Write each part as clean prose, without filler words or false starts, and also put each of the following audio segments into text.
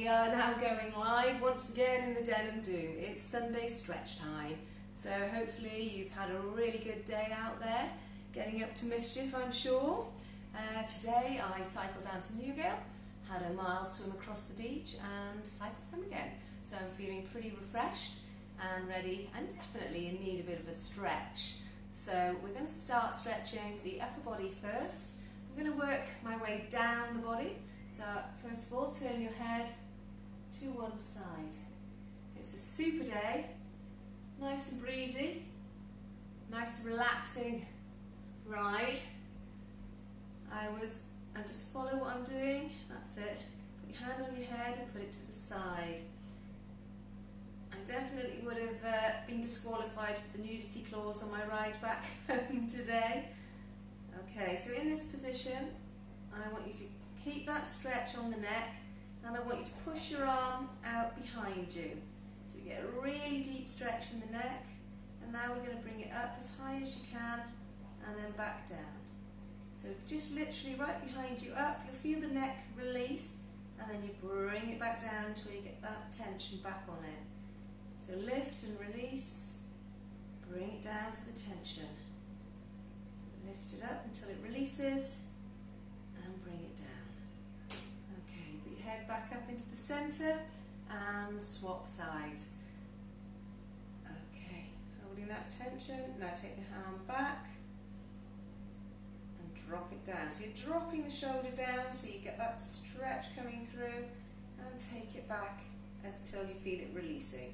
are now going live once again in the Den and Doom. It's Sunday stretch time, so hopefully you've had a really good day out there, getting up to mischief, I'm sure. Today I cycled down to Newgale, had a mile swim across the beach and cycled home again. So I'm feeling pretty refreshed and ready and definitely in need a bit of a stretch. So we're going to start stretching the upper body first. I'm going to work my way down the body. So first of all, turn your head to one side. It's a super day, nice and breezy, nice and relaxing ride. And just follow what I'm doing, that's it. Put your hand on your head and put it to the side. I definitely would have been disqualified for the nudity clause on my ride back home today. Okay, so in this position, I want you to keep that stretch on the neck, and I want you to push your arm out behind you. So you get a really deep stretch in the neck, and now we're going to bring it up as high as you can, and then back down. So just literally right behind you, up, you'll feel the neck release, and then you bring it back down until you get that tension back on it. So lift and release, bring it down for the tension. Lift it up until it releases, and bring it down. Okay, put your head back up into the centre, and swap sides. Okay, holding that tension, now take the hand back, drop it down. So you're dropping the shoulder down so you get that stretch coming through, and take it back until you feel it releasing.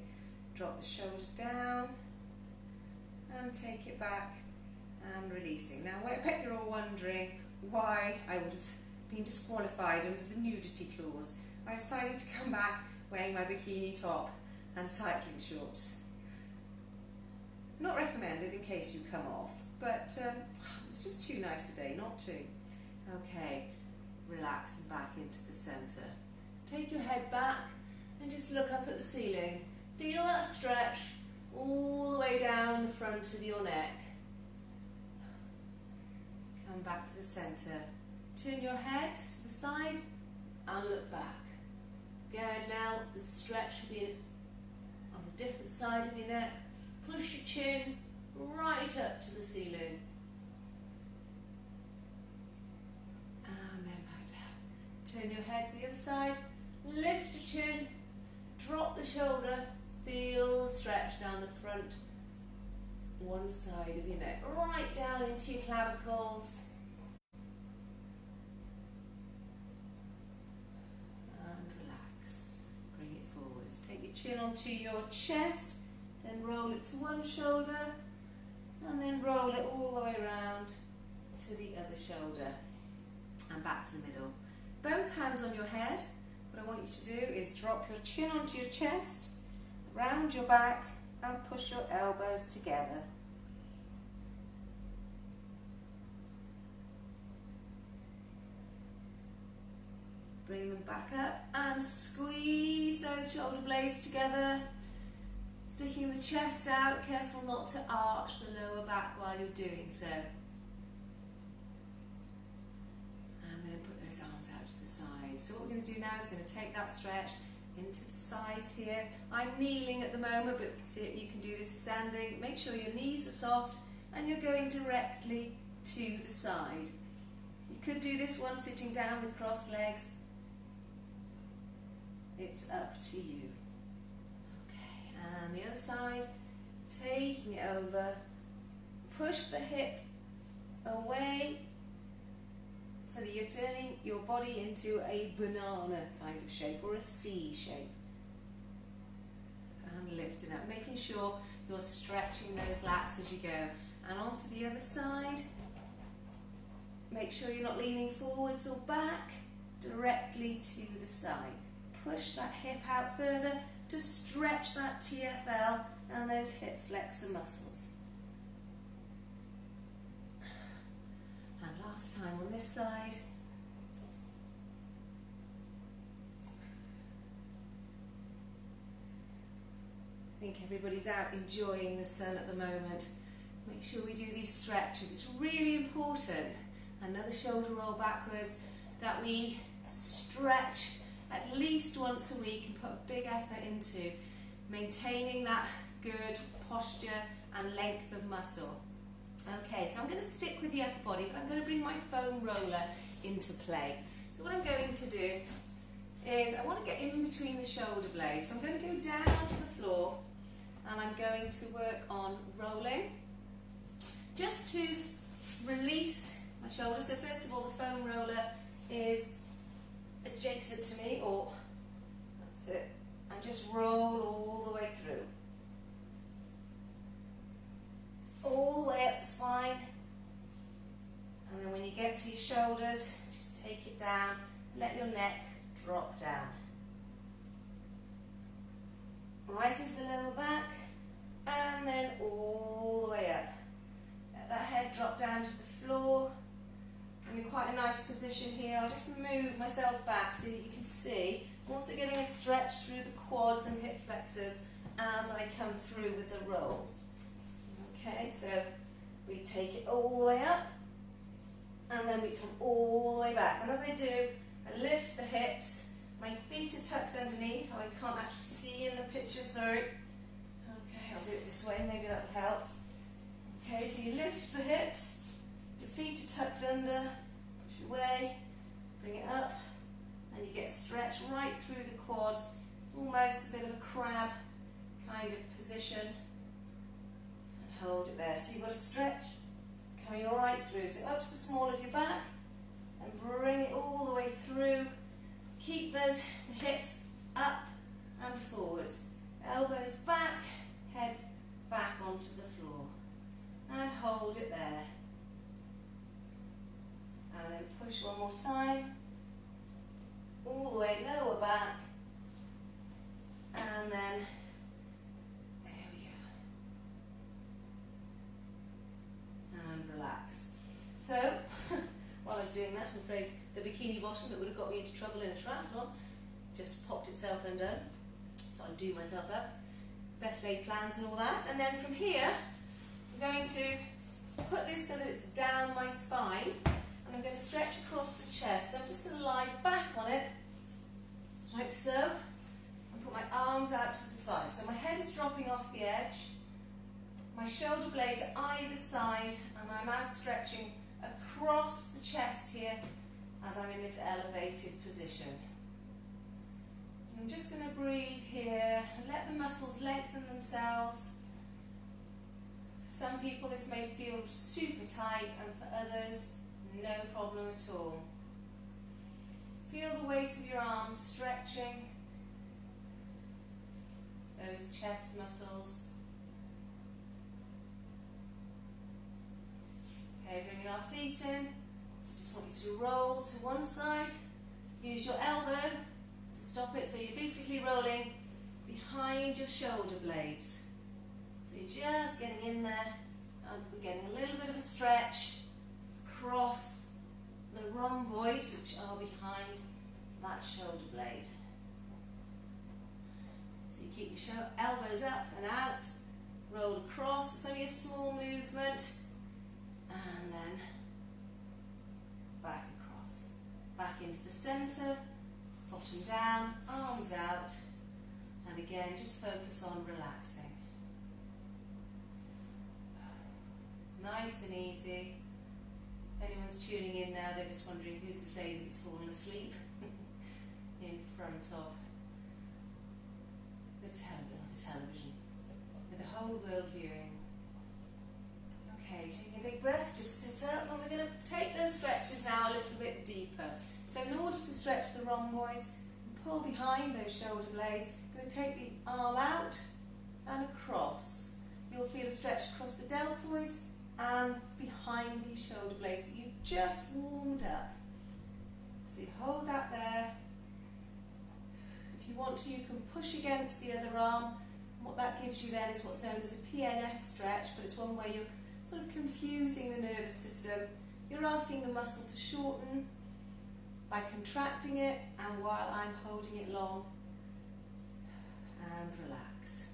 Drop the shoulder down and take it back and releasing. Now I bet you're all wondering why I would have been disqualified under the nudity clause. I decided to come back wearing my bikini top and cycling shorts. Not recommended in case you come off, but it's just too nice a day not to. Okay, relax and back into the centre. Take your head back and just look up at the ceiling. Feel that stretch all the way down the front of your neck. Come back to the centre. Turn your head to the side and look back. Again, now the stretch will be on a different side of your neck. Push your chin right up to the ceiling. And then back down. Turn your head to the other side. Lift your chin. Drop the shoulder. Feel the stretch down the front one side of your neck. Right down into your clavicles. And relax. Bring it forwards. Take your chin onto your chest. Then roll it to one shoulder, and then roll it all the way around to the other shoulder, and back to the middle. Both hands on your head. What I want you to do is drop your chin onto your chest, round your back, and push your elbows together. Bring them back up and squeeze those shoulder blades together. Sticking the chest out, careful not to arch the lower back while you're doing so. And then put those arms out to the side. So what we're going to do now is going to take that stretch into the sides here. I'm kneeling at the moment, but you can do this standing. Make sure your knees are soft and you're going directly to the side. You could do this one sitting down with crossed legs. It's up to you. And the other side, taking it over, push the hip away so that you're turning your body into a banana kind of shape or a C shape. And lifting up, making sure you're stretching those lats as you go. And onto the other side, make sure you're not leaning forwards or back, directly to the side. Push that hip out further to stretch that TFL and those hip flexor muscles. And last time on this side. I think everybody's out enjoying the sun at the moment. Make sure we do these stretches. It's really important. Another shoulder roll backwards, that we stretch at least once a week and put a big effort into maintaining that good posture and length of muscle. Okay, so I'm going to stick with the upper body, but I'm going to bring my foam roller into play. So what I'm going to do is I want to get in between the shoulder blades. So I'm going to go down to the floor and I'm going to work on rolling just to release my shoulders. So first of all, the foam roller is adjacent to me, or that's it, and just roll all the way through. All the way up the spine, and then when you get to your shoulders, just take it down, let your neck drop down. Right into the lower back, and then all the way up. Let that head drop down to the floor. I'm in quite a nice position here. I'll just move myself back so that you can see. I'm also getting a stretch through the quads and hip flexors as I come through with the roll. Okay, so we take it all the way up, and then we come all the way back. And as I do, I lift the hips, my feet are tucked underneath. Oh, I can't actually see in the picture, sorry. Okay, I'll do it this way, maybe that will help. Okay, so you lift the hips, your feet are tucked under, push away, bring it up, and you get stretch right through the quads. It's almost a bit of a crab kind of position. Hold it there. So you've got to stretch coming right through. So up to the small of your back and bring it all the way through. Keep those hips up and forwards. Elbows back, head back onto the floor. And hold it there. And then push one more time. All the way lower back. And then relax. So, while I was doing that, I'm afraid the bikini bottom that would have got me into trouble in a triathlon just popped itself undone. So I'll do myself up. Best laid plans and all that. And then from here, I'm going to put this so that it's down my spine, and I'm going to stretch across the chest. So I'm just going to lie back on it, like so, and put my arms out to the side. So my head is dropping off the edge. My shoulder blades are either side, and I'm outstretching across the chest here as I'm in this elevated position. I'm just going to breathe here and let the muscles lengthen themselves. For some people this may feel super tight, and for others, no problem at all. Feel the weight of your arms stretching those chest muscles. Okay, bringing our feet in. Just want you to roll to one side. Use your elbow to stop it, so you're basically rolling behind your shoulder blades. So you're just getting in there, and we're getting a little bit of a stretch across the rhomboids, which are behind that shoulder blade. So you keep your elbows up and out, roll across. It's only a small movement. And then back across, back into the centre, bottom down, arms out, and again just focus on relaxing. Nice and easy. If anyone's tuning in now, they're just wondering who's this lady that's fallen asleep in front of the television, with the whole world viewing. Okay, taking a big breath, just sit up, and we're going to take those stretches now a little bit deeper. So in order to stretch the rhomboids, pull behind those shoulder blades, I'm going to take the arm out and across. You'll feel a stretch across the deltoids and behind these shoulder blades that you've just warmed up. So you hold that there. If you want to, you can push against the other arm. What that gives you then is what's known as a PNF stretch, but it's one where you're sort of confusing the nervous system. You're asking the muscle to shorten by contracting it, and while I'm holding it long, and relax.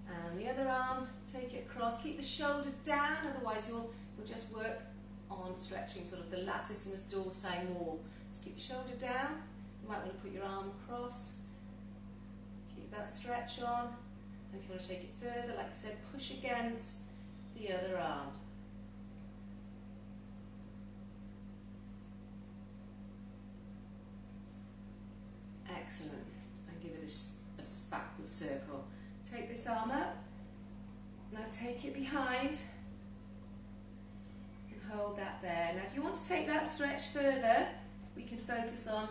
And the other arm, take it across, keep the shoulder down, otherwise you'll just work on stretching sort of the latissimus dorsi more. So keep the shoulder down, You might want to put your arm across, keep that stretch on, and if you want to take it further, like I said, push against the other arm. Excellent. And give it a backward circle. Take this arm up, now take it behind, and hold that there. Now if you want to take that stretch further, we can focus on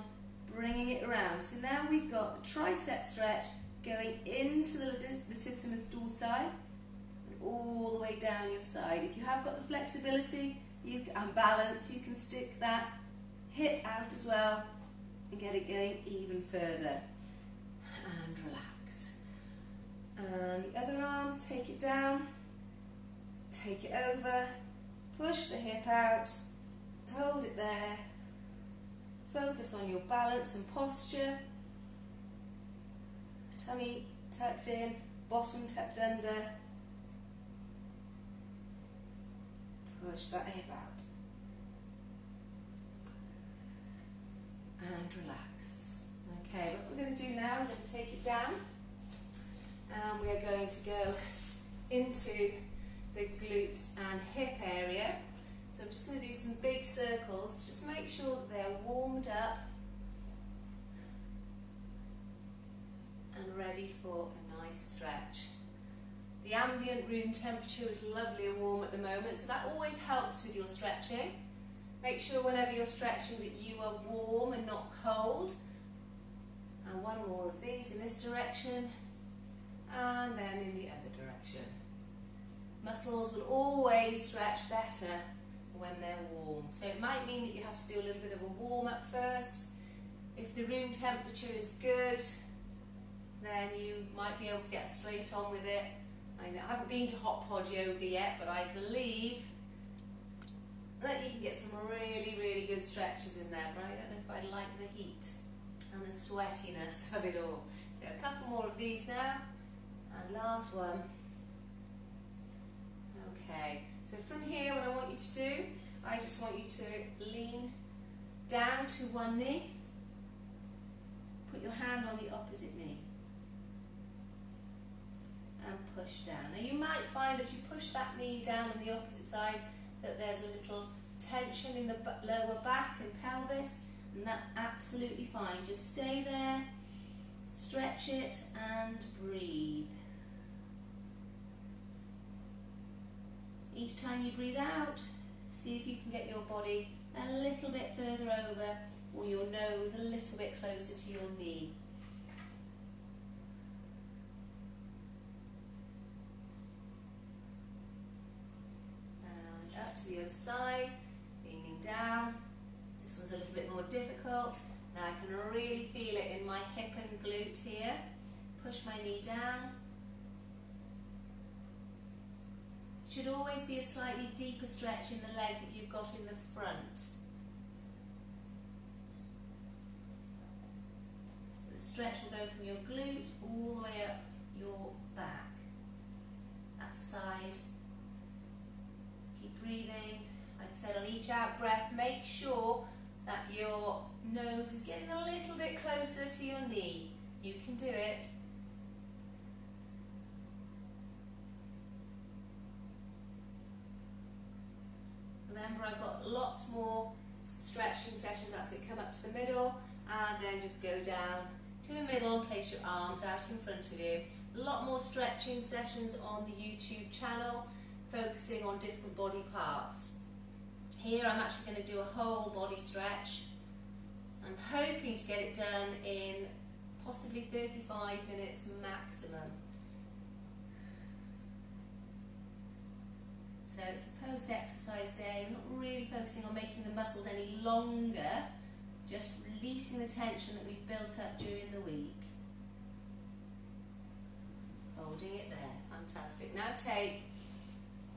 bringing it around. So now we've got the tricep stretch going into the latissimus dorsi and all the way down your side. If you have got the flexibility and balance, you can stick that hip out as well and get it going even further. And relax. And the other arm, take it down, take it over, push the hip out, hold it there. Focus on your balance and posture. Tummy tucked in, bottom tucked under. Push that hip out. And relax. Okay, what we're going to do now, we're going to take it down. And we are going to go into the glutes and hip area. So I'm just going to do some big circles. Just make sure that they're warmed up and ready for a nice stretch. The ambient room temperature is lovely and warm at the moment, so that always helps with your stretching. Make sure whenever you're stretching that you are warm and not cold. And one more of these in this direction, and then in the other direction. Muscles will always stretch better when they're warm. So it might mean that you have to do a little bit of a warm up first. If the room temperature is good, then you might be able to get straight on with it. I haven't been to hot pod yoga yet, but I believe that you can get some really, really good stretches in there, but I don't know if I'd like the heat and the sweatiness of it all. So a couple more of these now, and last one. Okay, so from here what I want you to do, I just want you to lean down to one knee, put your hand on the opposite knee, and push down. Now you might find as you push that knee down on the opposite side that there's a little tension in the lower back and pelvis, and that's absolutely fine. Just stay there, stretch it and breathe. Each time you breathe out, see if you can get your body a little bit further over, or your nose a little bit closer to your knee. And up to the other side, leaning down. This one's a little bit more difficult. Now I can really feel it in my hip and glute here. Push my knee down. Should always be a slightly deeper stretch in the leg that you've got in the front. So the stretch will go from your glute all the way up your back. That side. Keep breathing. Like I said, on each out breath, make sure that your nose is getting a little bit closer to your knee. You can do it. Remember, I've got lots more stretching sessions. That's it, come up to the middle and then just go down to the middle and place your arms out in front of you. A lot more stretching sessions on the YouTube channel, focusing on different body parts. Here I'm actually going to do a whole body stretch. I'm hoping to get it done in possibly 35 minutes maximum. So it's a post-exercise day. I'm not really focusing on making the muscles any longer, just releasing the tension that we've built up during the week. Holding it there, fantastic. Now take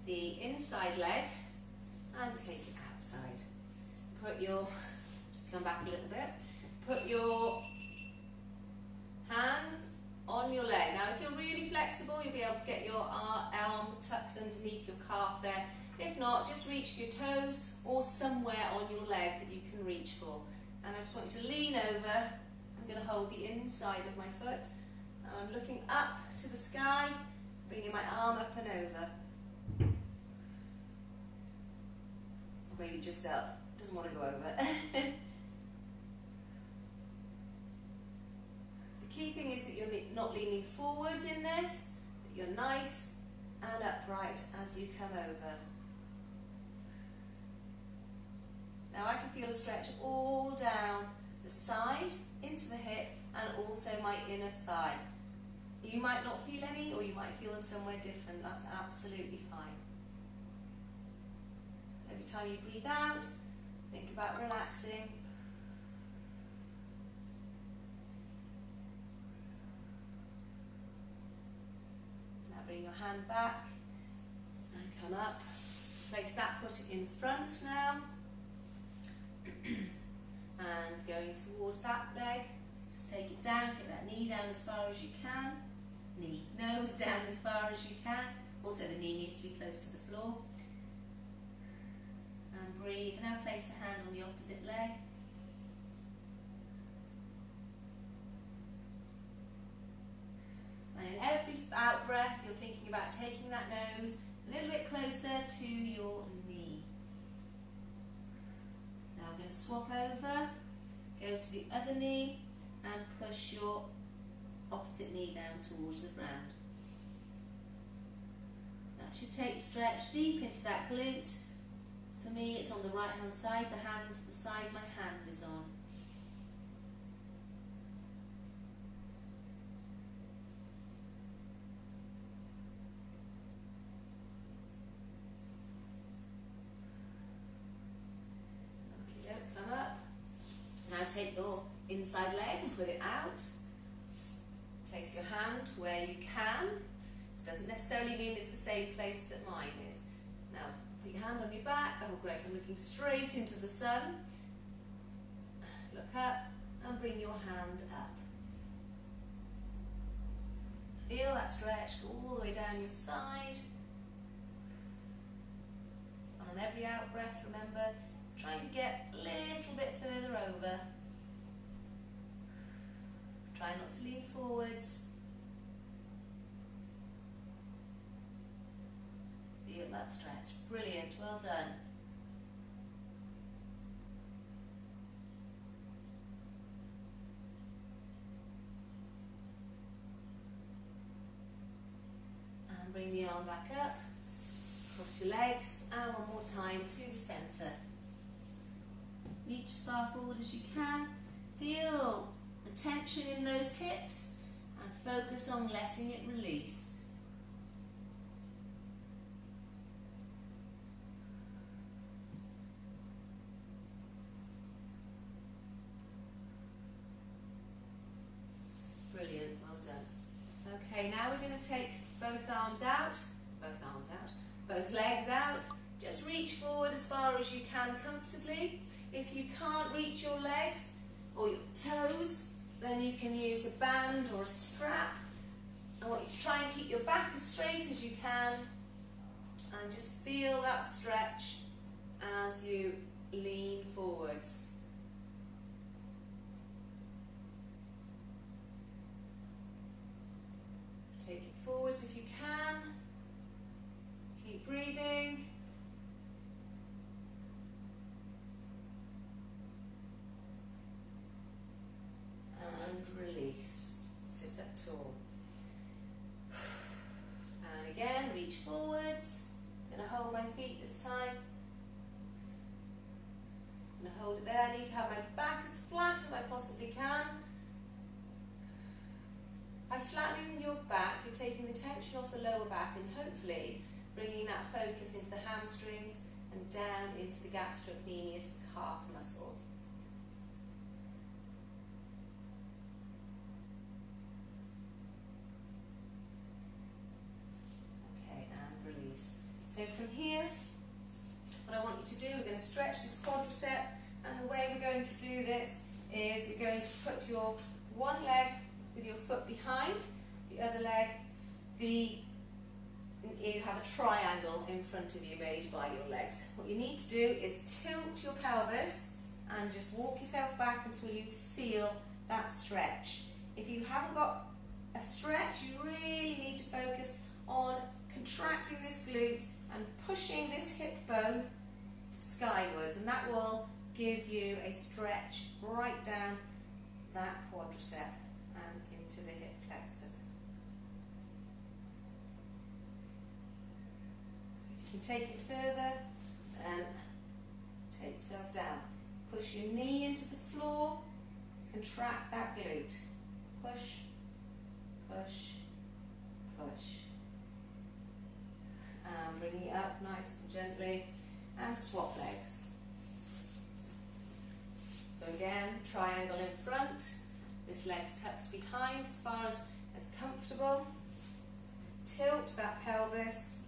the inside leg and take it outside. Put your, just come back a little bit, put your hand on your leg. Now if you're really flexible, you'll be able to get your arm tucked underneath your calf there. If not, just reach for your toes or somewhere on your leg that you can reach for. And I just want you to lean over I'm going to hold the inside of my foot. And I'm looking up to the sky, bringing my arm up and over. Or maybe just up. Doesn't want to go over. The key thing is that you're not leaning forward in this, that you're nice and upright as you come over. Now I can feel a stretch all down the side, into the hip, and also my inner thigh. You might not feel any, or you might feel them somewhere different. That's absolutely fine. Every time you breathe out, think about relaxing. Now bring your hand back and come up. Place that foot in front now. And going towards that leg, just take it down, take that knee down as far as you can. Nose down as far as you can. Also the knee needs to be close to the floor. And breathe. Now place the hand on the opposite leg. And in every out breath you're thinking about taking that nose a little bit closer to your knee. Now we're going to swap over, go to the other knee and push your opposite knee down towards the ground. That should take the stretch deep into that glute. For me it's on the right hand side, the side my hand is on. Okay, come up. Now take your inside leg and put it out. Place your hand where you can. It doesn't necessarily mean it's the same place that mine is. Now put your hand on your back. Oh great, I'm looking straight into the sun. Look up and bring your hand up. Feel that stretch go all the way down your side. And on every out breath, remember, trying to get a little bit further over. Try not to lean forwards. Feel that stretch. Brilliant, well done. And bring the arm back up. Cross your legs. And one more time to the centre. Reach as far forward as you can. Feel the tension in those hips and focus on letting it release. Brilliant, well done. Okay, now we're going to take both legs out. Just reach forward as far as you can comfortably. If you can't reach your legs or your toes, then you can use a band or a strap. I want you to try and keep your back as straight as you can and just feel that stretch as you lean forwards. Take it forwards if you can. Keep breathing. And release. Sit up tall. And again, reach forwards. I'm going to hold my feet this time. I'm going to hold it there. I need to have my back as flat as I possibly can. By flattening your back, you're taking the tension off the lower back and hopefully bringing that focus into the hamstrings and down into the gastrocnemius, the calf muscles. Okay, and release. So from here, what I want you to do, we're going to stretch this quadricep, and the way we're going to do this is we're going to put your one leg with your foot behind, the other leg, you have a triangle in front of you made by your legs. What you need to do is tilt your pelvis and just walk yourself back until you feel that stretch. If you haven't got a stretch, you really need to focus on contracting this glute and pushing this hip bone skywards, and that will give you a stretch right down that quadricep and into the hip flexors. If you can take it further, then take yourself down. Push your knee into the floor, contract that glute. Push, push, push. And bring it up nice and gently, and swap legs. So again, triangle in front, this leg's tucked behind as far as comfortable. Tilt that pelvis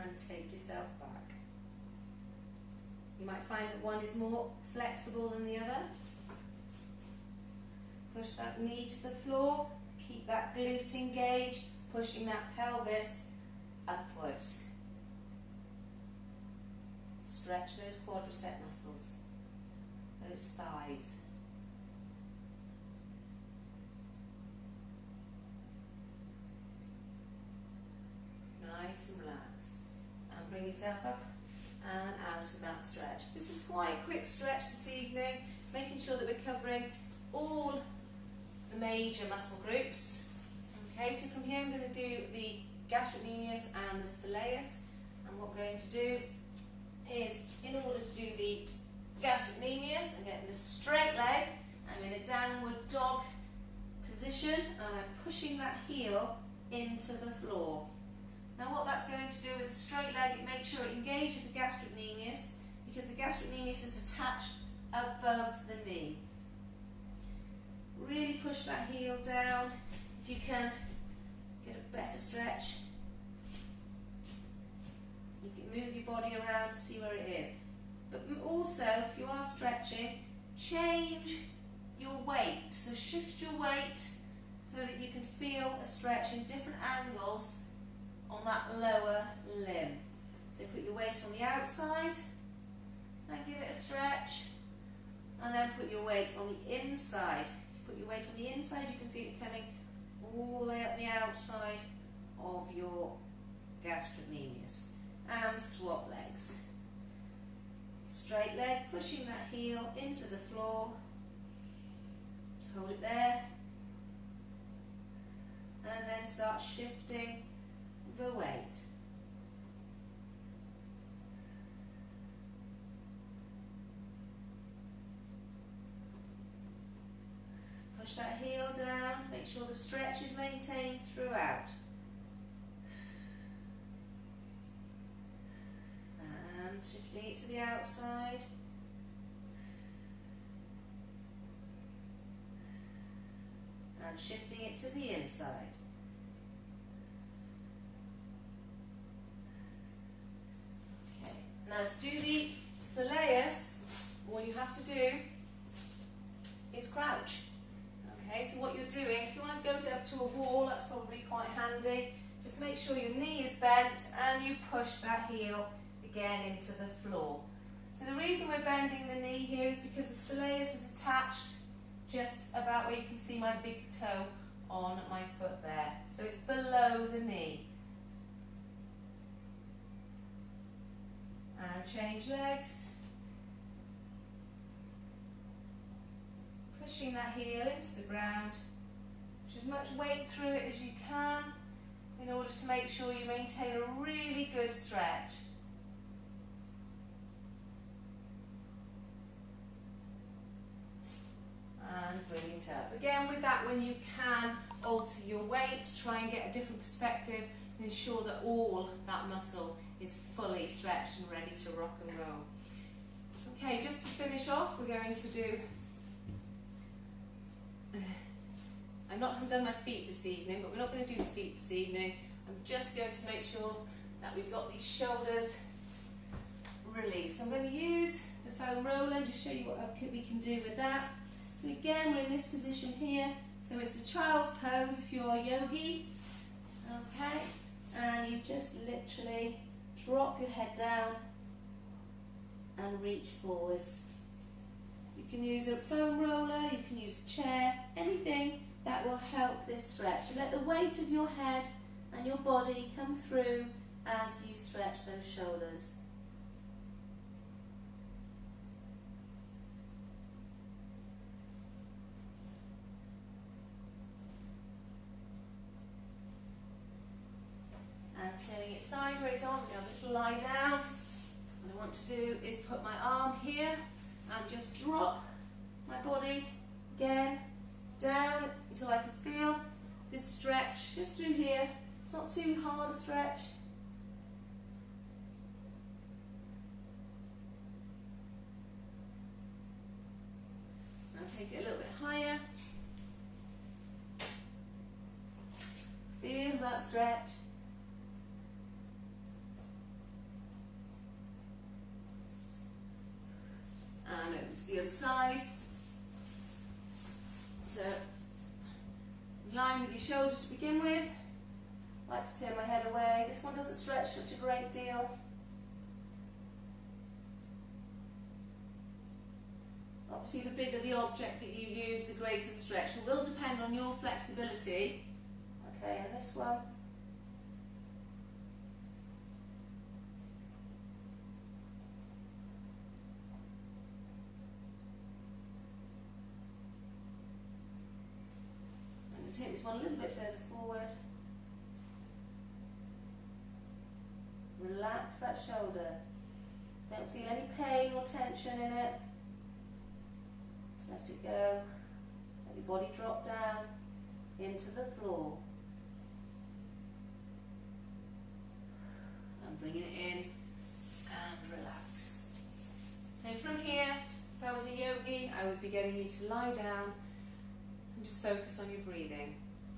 and take yourself back. You might find that one is more flexible than the other. Push that knee to the floor, keep that glute engaged, pushing that pelvis upwards. Stretch those quadricep muscles, those thighs. Nice and relaxed. And bring yourself up and out of that stretch. This is quite a quick stretch this evening, making sure that we're covering all the major muscle groups. Okay, so from here I'm going to do the gastrocnemius and the soleus, and what we're going to do is, in order to do the gastrocnemius, I'm getting the straight leg, I'm in a downward dog position, and I'm pushing that heel into the floor. Now what that's going to do with the straight leg, it makes sure it engages the gastrocnemius, because the gastrocnemius is attached above the knee. Really push that heel down. If you can get a better stretch, you can move your body around to see where it is. But also, if you are stretching, change your weight. So shift your weight so that you can feel a stretch in different angles on that lower limb. So put your weight on the outside and give it a stretch, and then put your weight on the inside. Put your weight on the inside, you can feel it coming all the way up the outside of your gastrocnemius. And swap legs. Straight leg, pushing that heel into the floor. Hold it there. And then start shifting the weight. Push that heel down, make sure the stretch is maintained throughout. And shifting it to the outside. And shifting it to the inside. Okay, now to do the soleus, all you have to do is crouch. Okay, so what you're doing, if you want to go up to a wall, that's probably quite handy. Just make sure your knee is bent and you push that heel again into the floor. So the reason we're bending the knee here is because the soleus is attached just about where you can see my big toe on my foot there. So it's below the knee. And change legs. Pushing that heel into the ground. Push as much weight through it as you can in order to make sure you maintain a really good stretch. And bring it up. Again, with that one you can alter your weight, try and get a different perspective and ensure that all that muscle is fully stretched and ready to rock and roll. Okay, just to finish off, we're going to do... I've not done my feet this evening, but we're not going to do the feet this evening. I'm just going to make sure that we've got these shoulders released. So I'm going to use the foam roller and just show you what we can do with that. So again, we're in this position here. So it's the child's pose if you're a yogi. Okay, and you just literally drop your head down and reach forwards. You can use a foam roller, you can use a chair, anything that will help this stretch. You let the weight of your head and your body come through as you stretch those shoulders. And turning it sideways on, we're going to have a little lie down. What I want to do is put my arm here and just drop my body again down until I can feel this stretch just through here. It's not too hard a stretch. Now take it a little bit higher. Feel that stretch. And over to the other side. So, in line with your shoulders to begin with. I like to turn my head away. This one doesn't stretch such a great deal. Obviously, the bigger the object that you use, the greater the stretch. It will depend on your flexibility. Okay, and this one. Take this one a little bit further forward. Relax that shoulder. Don't feel any pain or tension in it. Just let it go. Let your body drop down into the floor. And bringing it in and relax. So from here, if I was a yogi, I would be getting you to lie down and just focus on your breathing.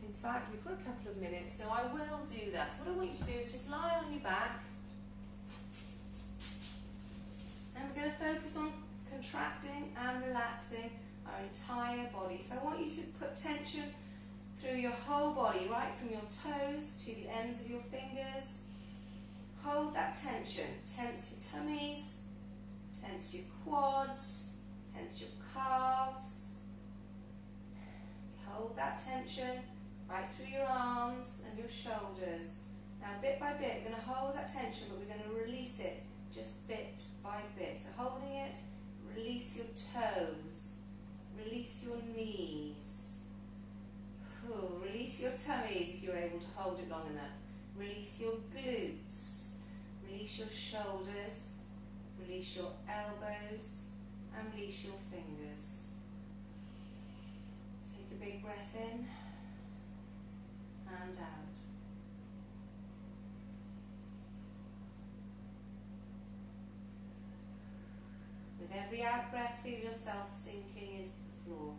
In fact, we've got a couple of minutes, so I will do that. So what I want you to do is just lie on your back. And we're going to focus on contracting and relaxing our entire body. So I want you to put tension through your whole body, right from your toes to the ends of your fingers. Hold that tension. Tense your tummies, tense your quads, tense your calves. Hold that tension right through your arms and your shoulders. Now bit by bit, we're going to hold that tension, but we're going to release it just bit by bit. So holding it, release your toes, release your knees, release your tummies if you're able to hold it long enough, release your glutes, release your shoulders, release your elbows, and release your fingers. Big breath in and out. With every out breath, feel yourself sinking into the floor.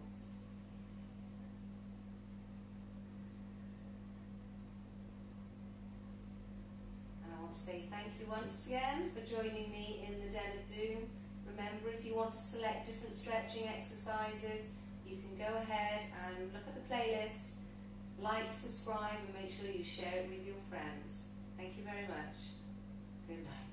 And I want to say thank you once again for joining me in the Den of Doom. Remember, if you want to select different stretching exercises, you can go ahead and look at the playlist, like, subscribe, and make sure you share it with your friends. Thank you very much. Good night.